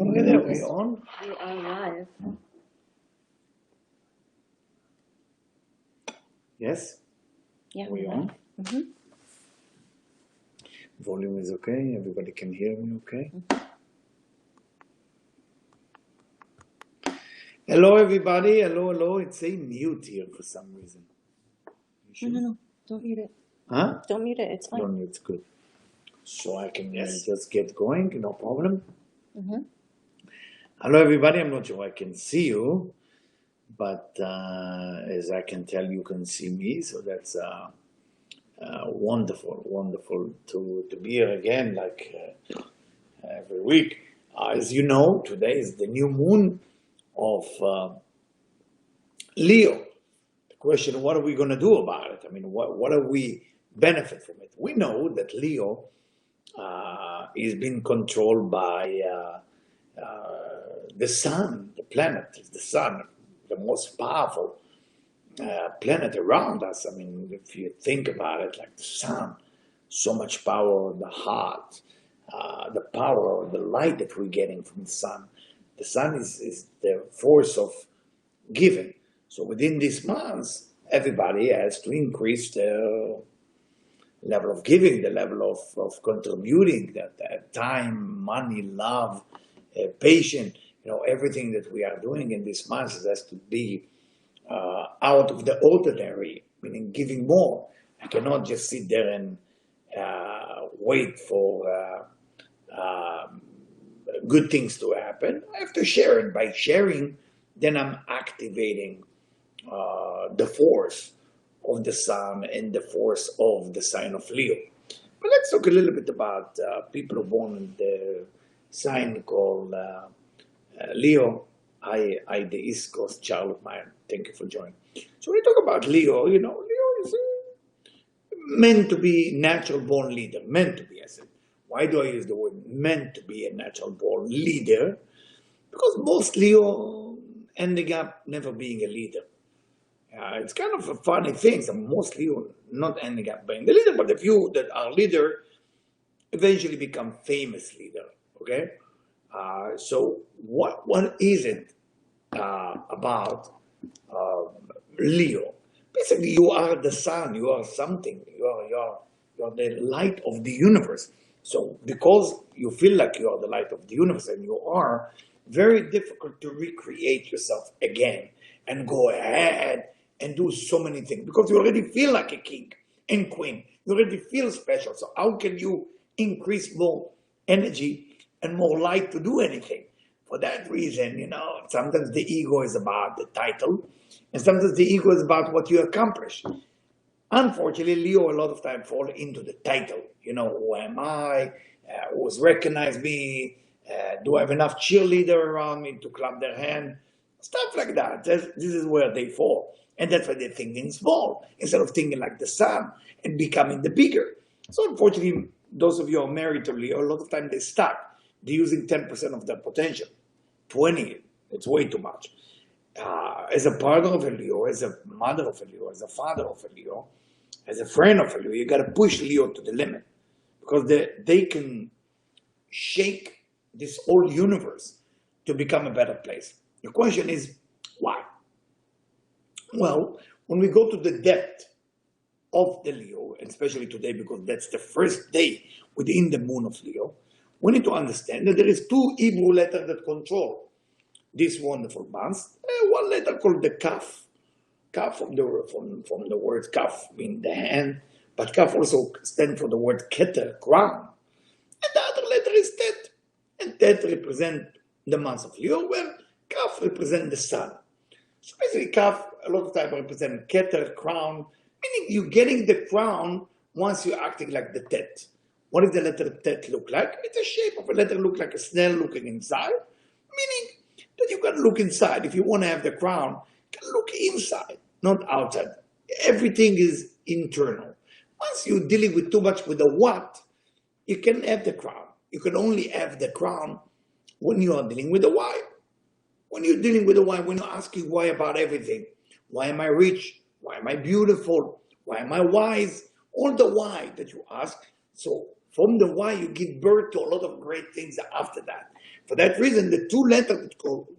Are we on? We are live. Yes? Yeah. Are we on? Mm-hmm. Volume is okay? Everybody can hear me okay? Hello everybody, hello. It's saying mute here for some reason. No. Don't mute it. Huh? Don't mute it. It's fine. No, it's good. So I can just get going, no problem. Mm-hmm. Hello everybody, I'm not sure I can see you, but as I can tell, you can see me, so that's wonderful to be here again, like every week. As you know, today is the new moon of Leo. The question, what are we going to do about it? I mean, what do we benefit from it? We know that Leo is being controlled by the sun. The planet is the sun, the most powerful planet around us. I mean, if you think about it, like the sun, so much power on the heart, the power of the light that we're getting from the sun. The sun is the force of giving. So within these months, everybody has to increase their level of giving, the level of contributing, that time, money, love, patience, everything that we are doing in these months has to be out of the ordinary, meaning giving more. I cannot just sit there and wait for good things to happen. I have to share it. By sharing, then I'm activating the force of the sun and the force of the sign of Leo. But let's talk a little bit about people who are born in the sign called Leo. I, the East Coast child of mine. Thank you for joining. So when we talk about Leo, Leo is meant to be natural born leader. Meant to be, I said. Why do I use the word meant to be a natural born leader? Because most Leo ending up never being a leader. It's kind of a funny thing. So most Leo not ending up being the leader, but the few that are leader eventually become famous leader. Okay? So what is it about Leo? Basically, you are the sun. You are something. You are the light of the universe. So because you feel like you are the light of the universe, and you are, very difficult to recreate yourself again and go ahead and do so many things, because you already feel like a king and queen. You already feel special. So how can you increase more energy and more light to do anything? For that reason, sometimes the ego is about the title, and sometimes the ego is about what you accomplish. Unfortunately, Leo a lot of time fall into the title. Who am I? Who's recognized me? Do I have enough cheerleader around me to clap their hand? Stuff like that. This is where they fall. And that's why they're thinking small, instead of thinking like the sun and becoming the bigger. So unfortunately, those of you who are married to Leo, a lot of time they're stuck. They're using 10% of their potential. 20, it's way too much. As a partner of a Leo, as a mother of a Leo, as a father of a Leo, as a friend of a Leo, you got to push Leo to the limit, because they can shake this whole universe to become a better place. The question is, why? Well, when we go to the depth of the Leo, and especially today, because that's the first day within the moon of Leo, we need to understand that there is 2 Hebrew letters that control this wonderful month. One letter called the Kaf. Kaf from the word Kaf, meaning the hand, but Kaf also stands for the word Keter, crown. And the other letter is Tet. And Tet represents the month of Leo, where Kaf represents the sun. So basically, Kaf a lot of times represents Keter, crown, meaning you're getting the crown once you're acting like the Tet. What does the letter Tet look like? It's a shape of a letter, look like a snail looking inside, meaning that you can look inside. If you want to have the crown, you can look inside, not outside. Everything is internal. Once you're dealing with too much with the what, you can have the crown. You can only have the crown when you are dealing with the why. When you're dealing with the why, when you're asking why about everything. Why am I rich? Why am I beautiful? Why am I wise? All the why that you ask. So From the Y, you give birth to a lot of great things after that. For that reason, the two letters,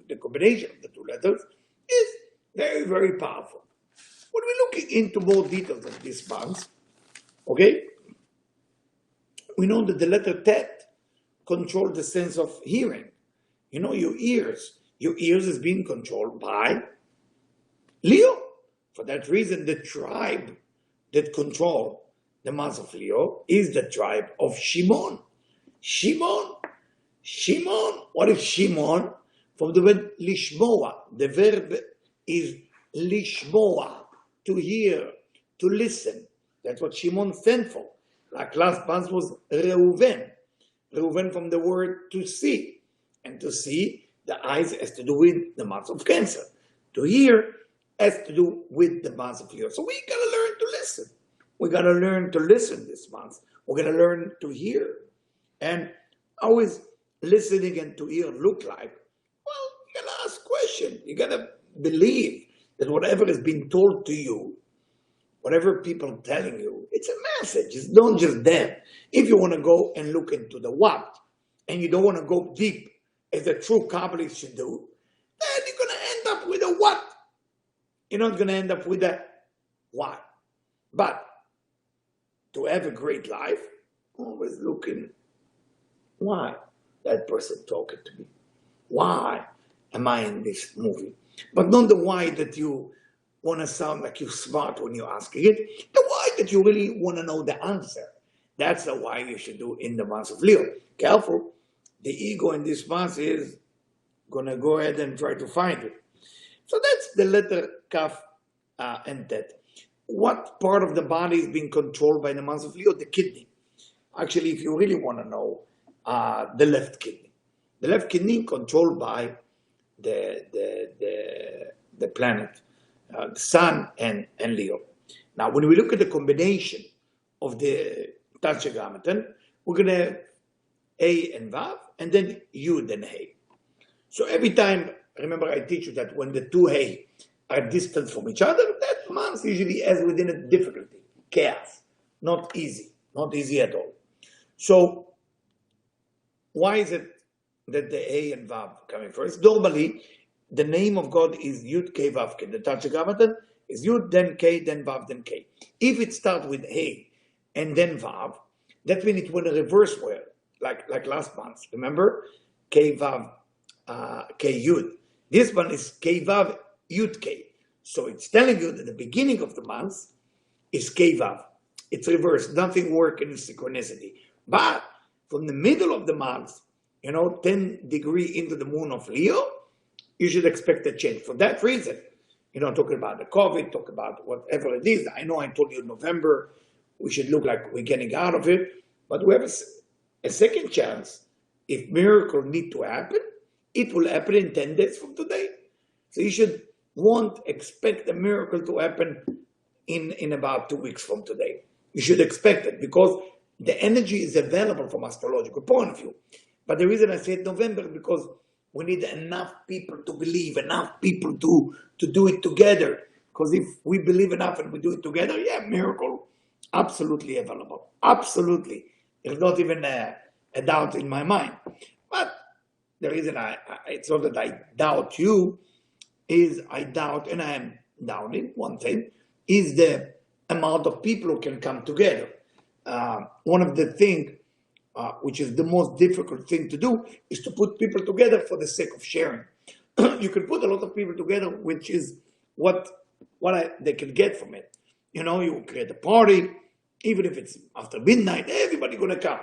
the combination of the two letters, is very, very powerful. When we're looking into more details of this month, okay, we know that the letter Tet controls the sense of hearing. You know, your ears. Your ears is being controlled by Leo. For that reason, the tribe that control the month of Leo is the tribe of Shimon. Shimon. Shimon. What is Shimon? From the word lishmoa. The verb is lishmoa, to hear, to listen. That's what Shimon stands for. Like last month was Reuven. Reuven from the word to see. And to see, the eyes has to do with the month of Cancer. To hear has to do with the month of Leo. So we gotta learn to listen. We gotta learn to listen this month. We're gonna learn to hear. And how is listening and to hear look like? Well, you gotta ask questions. You gotta believe that whatever is being told to you, whatever people are telling you, it's a message. It's not just them. If you want to go and look into the what, and you don't want to go deep, as a true Kabbalist should do, then you're going to end up with a what. You're not going to end up with a why. But to have a great life, always looking, why that person talking to me? Why am I in this movie? But not the why that you want to sound like you're smart when you're asking it. The why that you really want to know the answer. That's the why you should do in the month of Leo. Careful. The ego in this month is going to go ahead and try to find it. So that's the letter Kaf and Tet. What part of the body is being controlled by the month of Leo? The kidney. Actually, if you really want to know, the left kidney. The left kidney controlled by the planet, the Sun and Leo. Now, when we look at the combination of the Tetragrammaton, we're going to have A and Vav, and then Yud and Hey. So every time, remember I teach you that when the two Hey are distant from each other, that month usually has within it difficulty, chaos, not easy at all. So why is it that the A and Vav coming first? Normally, the name of God is Yud K Vav K. The Tetragrammaton is Yud, then K, then Vav, then K. If it starts with Hey and then Vav, that means it went a reverse way, like last month. Remember? K Vav K Yud. This one is K Vav Yud K. So it's telling you that the beginning of the month is K Vav. It's reversed. Nothing works in synchronicity. But from the middle of the month, 10 degrees into the moon of Leo, you should expect a change. For that reason, talking about the COVID, talk about whatever it is. I know I told you in November, we should look like we're getting out of it. But we have a second chance. If miracle need to happen, it will happen in 10 days from today. So you won't expect a miracle to happen in about 2 weeks from today. You should expect it because the energy is available from astrological point of view. But the reason I said November, because we need enough people to believe, enough people to do it together. Because if we believe enough and we do it together, miracle, absolutely available. Absolutely. There's not even a doubt in my mind. But the reason it's not that I doubt you, is I doubt, and I am doubting one thing, is the amount of people who can come together. One of the things, which is the most difficult thing to do, is to put people together for the sake of sharing. You can put a lot of people together, which is what they can get from it. You create a party, even if it's after midnight, everybody gonna come.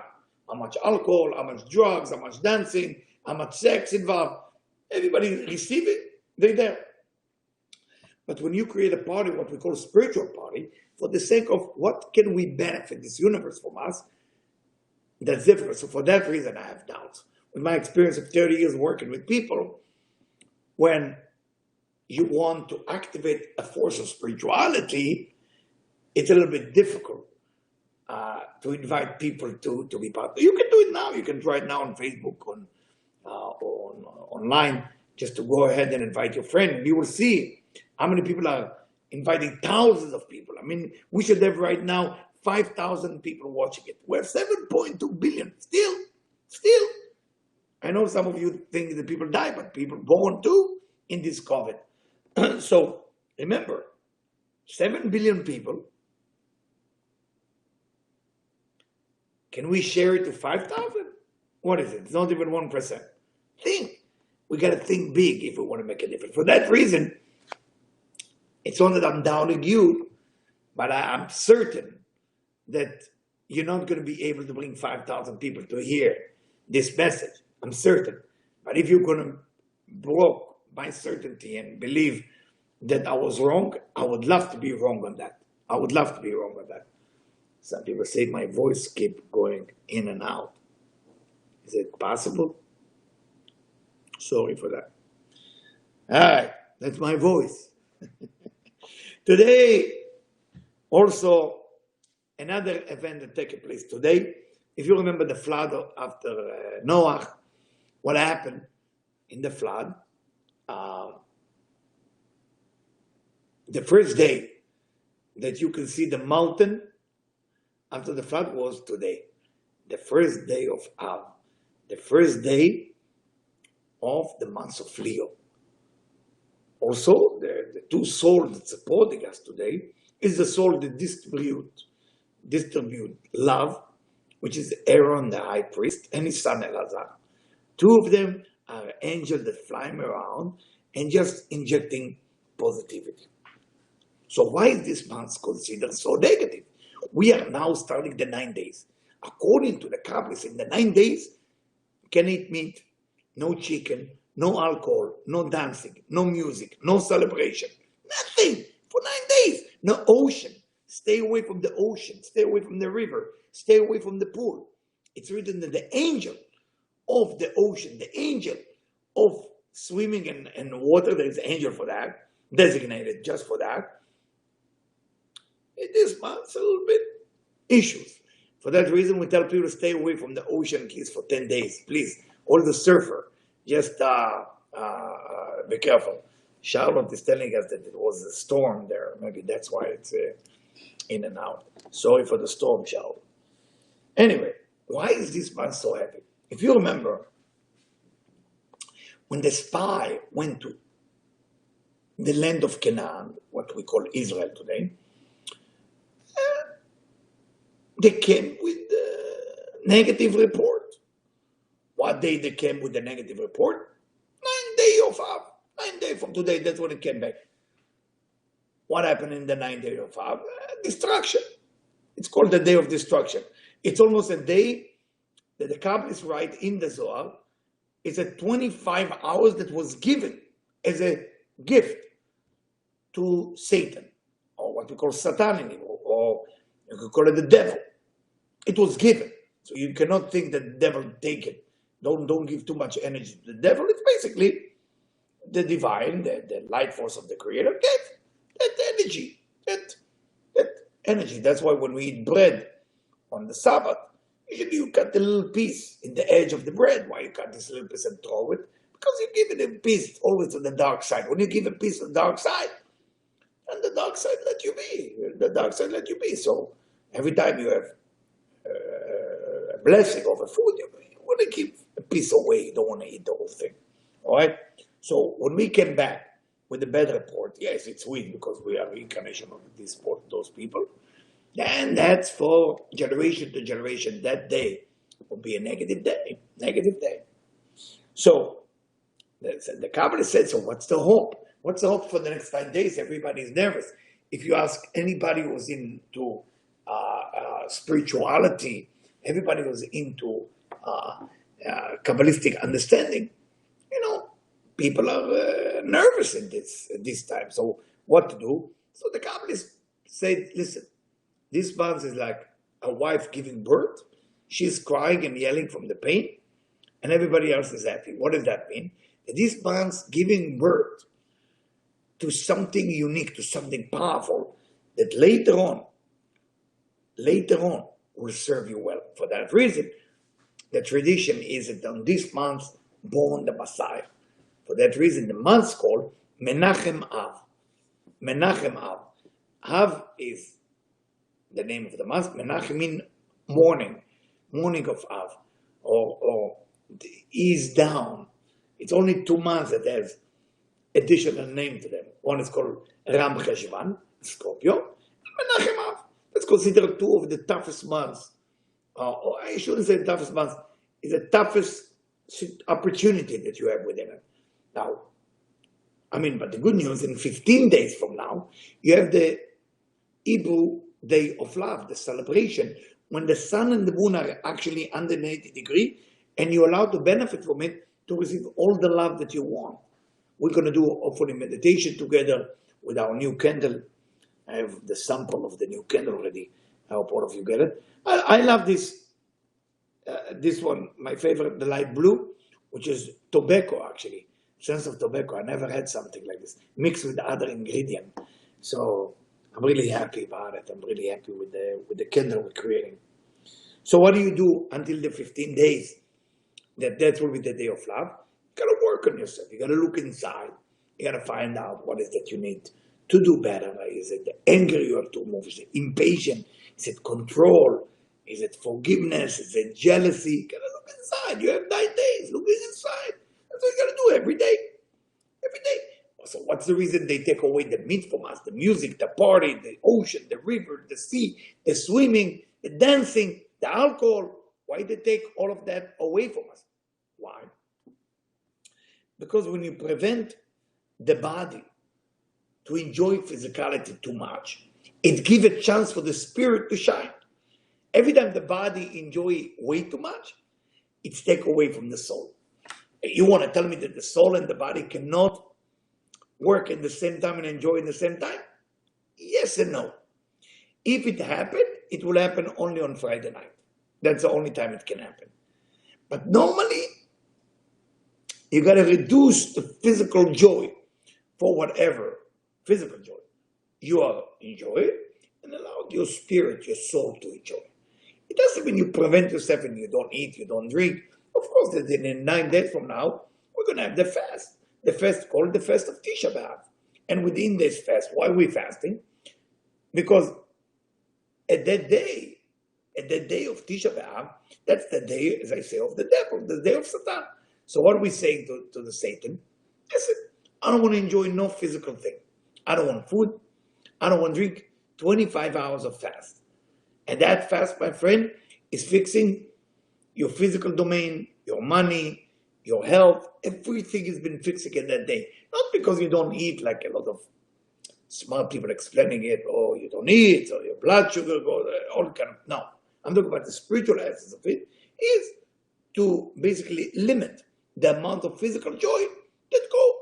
How much alcohol, how much drugs, how much dancing, how much sex involved. Everybody receiving, they're there. But when you create a party, what we call a spiritual party, for the sake of what can we benefit this universe from us, that's difficult. So for that reason, I have doubts. With my experience of 30 years working with people, when you want to activate a force of spirituality, it's a little bit difficult to invite people to be part. You can do it now. You can try it now on Facebook, online, just to go ahead and invite your friend. And you will see how many people are inviting thousands of people. I mean, we should have right now 5,000 people watching it. We have 7.2 billion. Still. I know some of you think that people die, but people born too in this COVID. So remember, 7 billion people. Can we share it to 5,000? What is it? It's not even 1%. Think. We got to think big if we want to make a difference. For that reason, it's not that I'm doubting you, but I'm certain that you're not going to be able to bring 5,000 people to hear this message. I'm certain. But if you're going to block my certainty and believe that I was wrong, I would love to be wrong on that. I would love to be wrong on that. Some people say my voice keeps going in and out. Is it possible? Sorry for that. All right, that's my voice. Today, also, another event that took place today. If you remember the flood after Noah, what happened in the flood? The first day that you can see the mountain after the flood was today. The first day of Av. The first day of the month of Leo. Also, the two souls that supporting us today is the soul that distribute love, which is Aaron the high priest and his son Elazar. Two of them are angels that flying around and just injecting positivity. So why is this month considered so negative? We are now starting the 9 days. According to the Kabbalists, in the 9 days, can eat meat, no chicken, no alcohol, no dancing, no music, no celebration, nothing for 9 days. No ocean. Stay away from the ocean. Stay away from the river. Stay away from the pool. It's written that the angel of the ocean, the angel of swimming and water, there is an angel for that, designated just for that. In this month, a little bit issues. For that reason, we tell people to stay away from the ocean at least for 10 days, please. All the surfer, just be careful. Charlotte is telling us that it was a storm there. Maybe that's why it's in and out. Sorry for the storm, Charlotte. Anyway, why is this month so happy? If you remember, when the spy went to the land of Canaan, what we call Israel today, they came with a negative report. What day they came with the negative report? 9 days of Av. 9 days from today, that's when it came back. What happened in the 9 days of Av? Destruction. It's called the day of destruction. It's almost a day that the Kabbalists write in the Zohar. It's a 25 hours that was given as a gift to Satan, or what we call Satan, or you could call it the devil. It was given. So you cannot think that the devil take it. Don't give too much energy to the devil. It's basically the divine, the light force of the creator gave that energy. That energy. That's why when we eat bread on the Sabbath, usually you cut a little piece in the edge of the bread. Why you cut this little piece and throw it? Because you give it a piece always to the dark side. When you give a piece to the dark side, and the dark side let you be. The dark side let you be. So every time you have a blessing of a food, you want to keep a piece away. You don't want to eat the whole thing. All right? So when we came back with the bad report, yes, it's weak because we are reincarnation of those people. And that's for generation to generation. That day will be a negative day. Negative day. So the Kabbalah said, so what's the hope? What's the hope for the next 5 days? Everybody's nervous. If you ask anybody who's into spirituality, everybody who's into Kabbalistic understanding, people are nervous in this time. So what to do? So the Kabbalists said, listen, this month is like a wife giving birth. She's crying and yelling from the pain, and everybody else is happy. What does that mean? This month giving birth to something unique, to something powerful, that later on will serve you well. For that reason, the tradition is that on this month, born the Messiah. For that reason, the month's called Menachem Av. Menachem Av. Av is the name of the month. Menachem means morning, morning of Av, or ease down. It's only 2 months that has additional name to them. One is called Ram Cheshvan, Scorpio, and Menachem Av. Let's consider 2 of the toughest months. Or I shouldn't say toughest months. It's the toughest opportunity that you have within it. Now, but the good news, in 15 days from now, you have the Hebrew Day of Love, the celebration, when the sun and the moon are actually under 90 degrees, and you're allowed to benefit from it to receive all the love that you want. We're going to do, hopefully, meditation together with our new candle. I have the sample of the new candle already. I hope all of you get it. I love this one, my favorite, the light blue, which is tobacco, actually. Sense of tobacco. I never had something like this, mixed with other ingredient. So I'm really happy about it. I'm really happy with the candle we're creating. So what do you do until the 15 days? That will be the day of love. You gotta work on yourself. You gotta look inside. You gotta find out what is that you need to do better. Is it the anger you have to move? Is it impatience? Is it control? Is it forgiveness? Is it jealousy? You gotta look inside. You have 9 days. Look inside. That's what you gotta do every day. Every day. So what's the reason they take away the meat from us? The music, the party, the ocean, the river, the sea, the swimming, the dancing, the alcohol. Why they take all of that away from us? Why? Because when you prevent the body to enjoy physicality too much, it gives a chance for the spirit to shine. Every time the body enjoys way too much, it's taken away from the soul. You want to tell me that the soul and the body cannot work at the same time and enjoy at the same time? Yes and no. If it happened, it will happen only on Friday night. That's the only time it can happen. But normally, you got to reduce the physical joy for whatever physical joy you are enjoying and allow your spirit, your soul to enjoy. It doesn't mean you prevent yourself and you don't eat, you don't drink. Of course, in 9 days from now, we're going to have the fast. The fast called the fast of Tisha B'Av. And within this fast, why are we fasting? Because at that day of Tisha B'Av, that's the day, as I say, of the devil, the day of Satan. So what are we saying to the Satan? Listen, I don't want to enjoy no physical thing. I don't want food. I don't want drink. 25 hours of fast. And that fast, my friend, is fixing your physical domain, your money, your health. Everything has been fixing in that day. Not because you don't eat like a lot of smart people explaining it, or you don't eat, or your blood sugar goes, all kind of, no. I'm talking about the spiritual essence of it, is to basically limit the amount of physical joy that go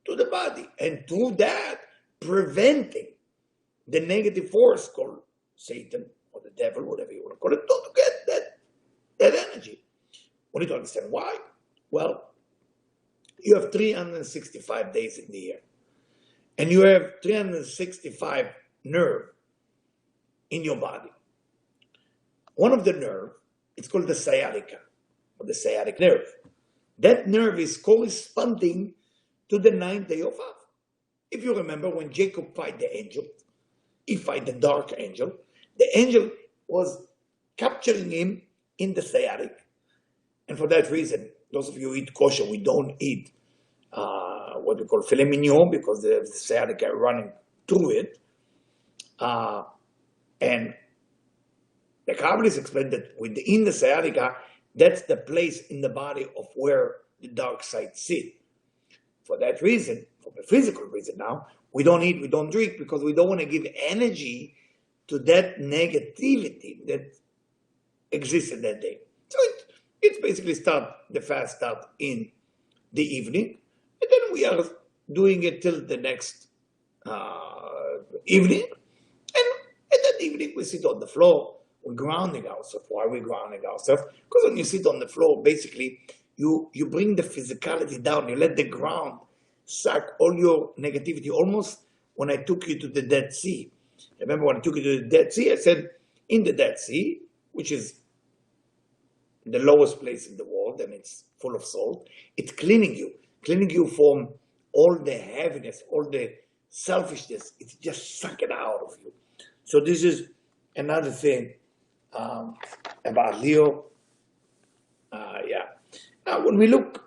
to the body. And through that, preventing the negative force called Satan, or the devil, whatever you want to call it, not to get that energy. We need to understand why. Well, you have 365 days in the year. And you have 365 nerves in your body. One of the nerves, it's called the sciatica, or the sciatic nerve. That nerve is corresponding to the 9th day of Av. If you remember, when Jacob fight the angel, he fight the dark angel. The angel was capturing him in the sciatic. And for that reason, those of you who eat kosher, we don't eat what we call filet mignon, because the sciatica are running through it. And the Kabbalists explained that within the sciatica, that's the place in the body of where the dark side sits. For that reason, for the physical reason now, we don't eat, we don't drink, because we don't want to give energy to that negativity that exists in that day. So it's basically the fast start in the evening, and then we are doing it till the next evening. And at that evening, we sit on the floor. We're grounding ourselves. Why are we grounding ourselves? Because when you sit on the floor, basically, you bring the physicality down. You let the ground suck all your negativity. Almost when I took you to the Dead Sea. Remember when I took you to the Dead Sea, I said, in the Dead Sea, which is the lowest place in the world, and it's full of salt, it's cleaning you from all the heaviness, all the selfishness. It's just sucking out of you. So this is another thing about Leo. Yeah. Now, when we look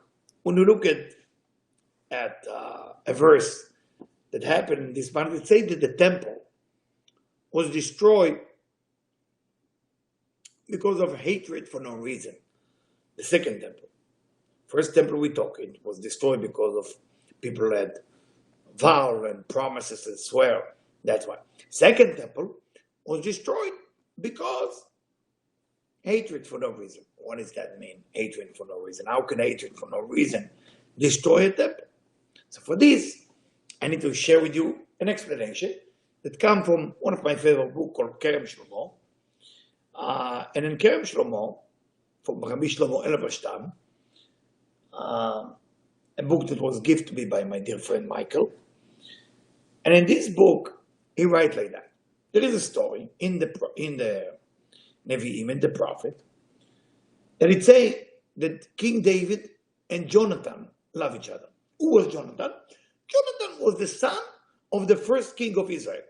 at a verse that happened in this month, it says that the temple was destroyed because of hatred for no reason. The second temple. First temple we talked, it was destroyed because of people had vow and promises and swear. That's why. Second temple was destroyed because hatred for no reason. What does that mean? Hatred for no reason. How can hatred for no reason destroy a temple? So for this, I need to share with you an explanation that comes from one of my favorite books called Kerem Shlomo. And in Kerem Shlomo, from Rabbi Shlomo Elverstam, a book that was given to me by my dear friend Michael. And in this book, he writes like that. There is a story in the Nevi'im, in the prophet, that it says that King David and Jonathan love each other. Who was Jonathan? Jonathan was the son of the first king of Israel.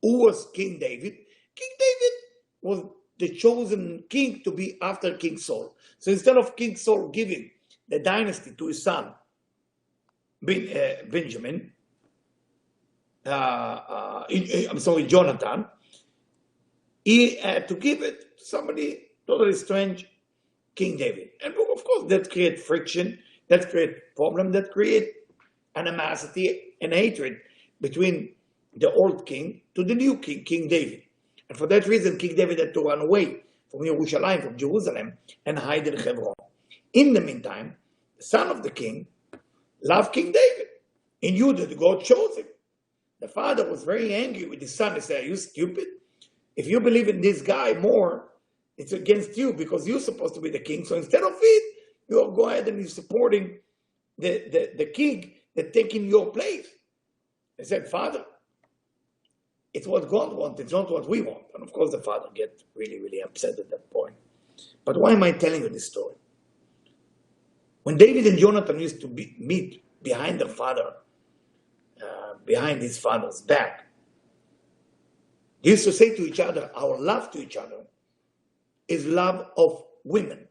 Who was King David? King David was the chosen king to be after King Saul. So instead of King Saul giving the dynasty to his son, Benjamin, Jonathan, he had to give it to somebody totally strange, King David. And of course, that creates friction, that creates problem, that creates animosity and hatred between the old king to the new king, King David. And for that reason, King David had to run away from Yerushalayim, from Jerusalem, and hide in Hebron. In the meantime, the son of the king loved King David. He knew that God chose him. The father was very angry with his son. He said, "Are you stupid? If you believe in this guy more, it's against you because you're supposed to be the king. So instead of it, you'll go ahead and you're supporting the king that's taking your place." He said, "Father, it's what God wants. It's not what we want." And of course, the father gets really, really upset at that point. But why am I telling you this story? When David and Jonathan used to meet behind their father, behind his father's back, they used to say to each other, our love to each other is love of women.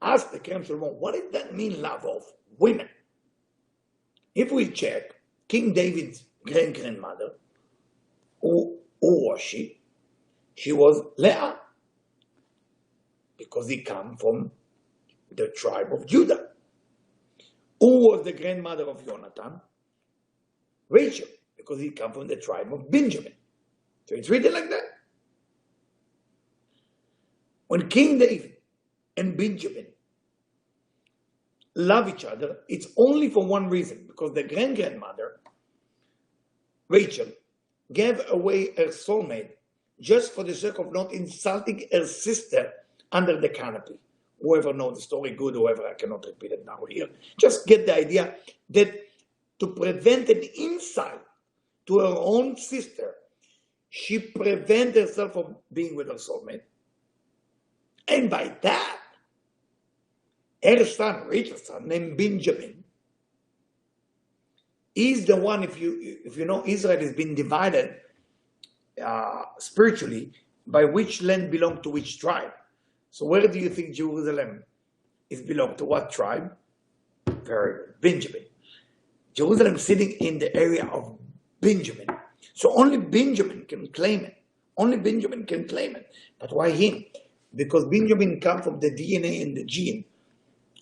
Ask the Kerem Shlomo, what does that mean, love of women? If we check King David's grandmother, who was she? She was Leah, because he came from the tribe of Judah. Who was the grandmother of Jonathan? Rachel, because he came from the tribe of Benjamin. So it's written like that. When King David and Benjamin love each other, it's only for one reason, because the grandmother, Rachel, gave away her soulmate just for the sake of not insulting her sister under the canopy. Whoever knows the story good, whoever, I cannot repeat it now here. Just get the idea that to prevent an insult to her own sister, she prevented herself from being with her soulmate. And by that, her son, Rachel's son, named Benjamin, is the one, if you know, Israel has been divided spiritually by which land belonged to which tribe. So where do you think Jerusalem is belong to? What tribe? Very good, Benjamin. Jerusalem sitting in the area of Benjamin. So only Benjamin can claim it. Only Benjamin can claim it. But why him? Because Benjamin comes from the DNA and the gene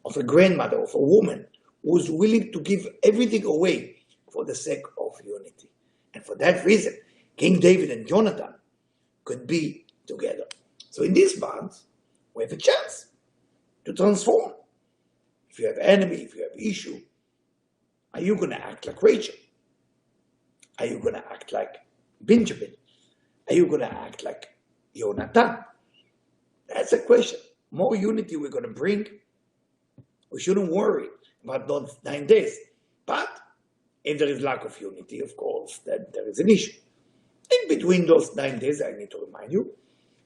of a grandmother, of a woman who's willing to give everything away for the sake of unity. And for that reason, King David and Jonathan could be together. So in these bonds, we have a chance to transform. If you have enemy, if you have issue, are you going to act like Rachel? Are you going to act like Benjamin? Are you going to act like Jonathan? That's a question. More unity we're going to bring. We shouldn't worry about those 9 days. But if there is lack of unity, of course, then there is an issue. In between those 9 days, I need to remind you,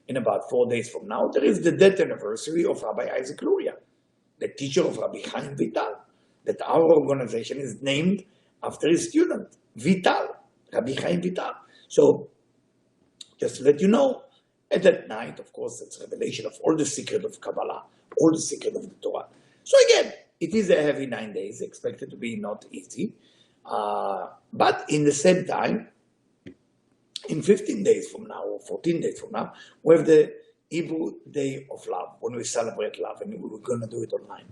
in about 4 days from now, there is the death anniversary of Rabbi Isaac Luria, the teacher of Rabbi Chaim Vital, that our organization is named after his student, Vital, Rabbi Chaim Vital. So Just to let you know. And that night, of course, it's revelation of all the secret of Kabbalah, all the secret of the Torah. So again, it is a heavy 9 days, expected to be not easy. But in the same time, in 15 days from now, or 14 days from now, we have the Hebrew Day of Love, when we celebrate love, and we're going to do it online.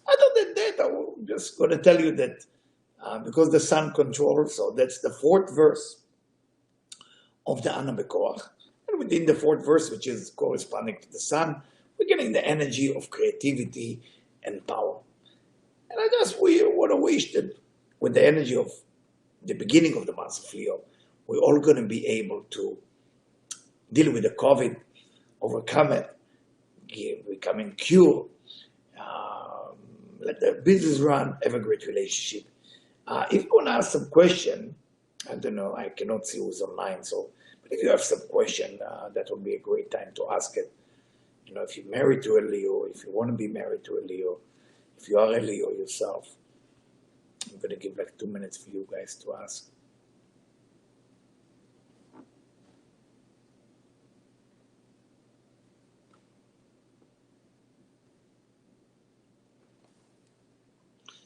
Other than that, I'm just going to tell you that because the sun controls, so that's the 4th verse of the Ana Bekoach. And within the 4th verse, which is corresponding to the sun, we're getting the energy of creativity and power. And I just want to wish that with the energy of the beginning of the month of Leo, we're all going to be able to deal with the COVID, overcome it, becoming cured, let the business run, have a great relationship. If you want to ask some question, I don't know, I cannot see who's online, so, but if you have some question, that would be a great time to ask it. You know, if you're married to a Leo, if you want to be married to a Leo, if you are a Leo yourself, I'm going to give like 2 minutes for you guys to ask.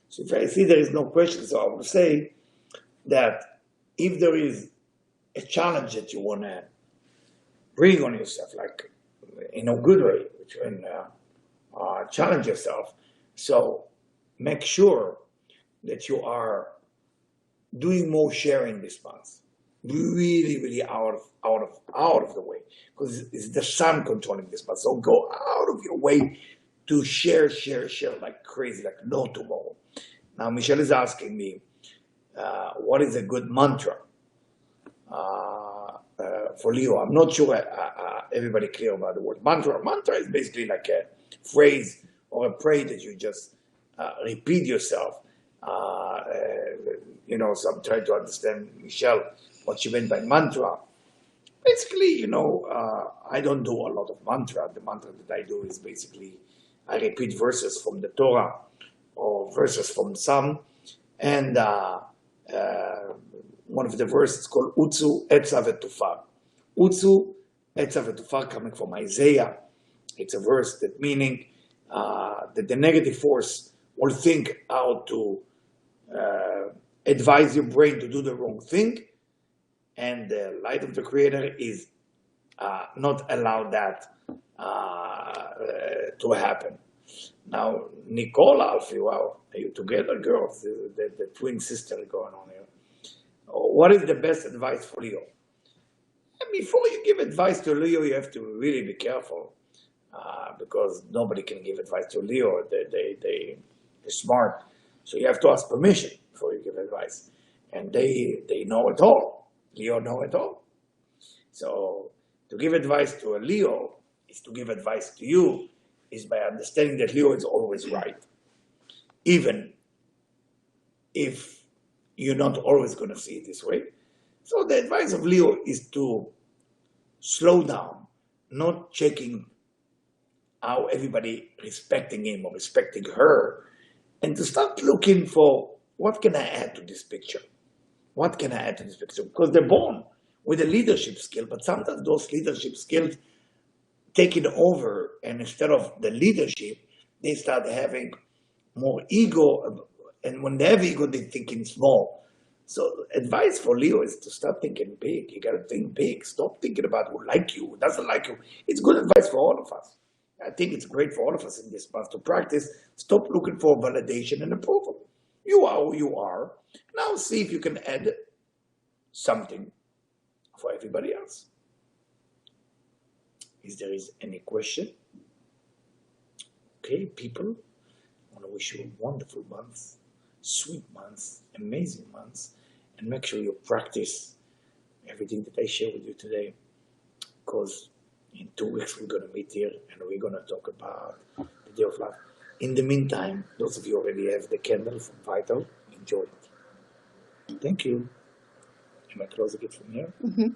So if I see there is no question, so I will say that if there is a challenge that you want to bring on yourself, like in a good way, which you can challenge yourself, so make sure that you are doing more sharing this month. Really, really out of the way, because it's the sun controlling this month. So go out of your way to share like crazy, like no tomorrow. Now, Michelle is asking me, what is a good mantra for Leo? I'm not sure everybody clear about the word mantra. Mantra is basically like a phrase or a prayer that you just repeat yourself. You know, so I'm trying to understand, Michelle, what she meant by mantra. Basically, you know, I don't do a lot of mantra. The mantra that I do is basically, I repeat verses from the Torah or verses from Psalm, and one of the verses is called Utsu Etza Vetufar. Utsu Etza Vetufar, coming from Isaiah. It's a verse that meaning that the negative force will think how to advise your brain to do the wrong thing, and the light of the Creator is not allow that to happen. Now, Nicola, wow, are you together, girls? The twin sister going on here. What is the best advice for Leo? And before you give advice to Leo, you have to really be careful because nobody can give advice to Leo. They're smart. So you have to ask permission before you give advice. And they know it all. Leo know it all. So to give advice to a Leo is to give advice to you, is by understanding that Leo is always right. Even if you're not always going to see it this way. So the advice of Leo is to slow down, not checking how everybody respecting him or respecting her, and to start looking for what can I add to this picture? What can I add to this picture? Because they're born with a leadership skill, but sometimes those leadership skills taking over, and instead of the leadership, they start having more ego, and when they have ego, they're thinking small. So advice for Leo is to start thinking big. You got to think big. Stop thinking about who like you, who doesn't like you. It's good advice for all of us. I think it's great for all of us in this month to practice. Stop looking for validation and approval. You are who you are. Now see if you can add something for everybody else. If there is any question. Okay, people, I want to wish you a wonderful month, sweet month, amazing month, and make sure you practice everything that I share with you today, because in 2 weeks we're going to meet here and we're going to talk about the Day of Love. In the meantime, those of you already have the candle from Vital, enjoy it. Thank you. Am I closing it from here? Mm-hmm.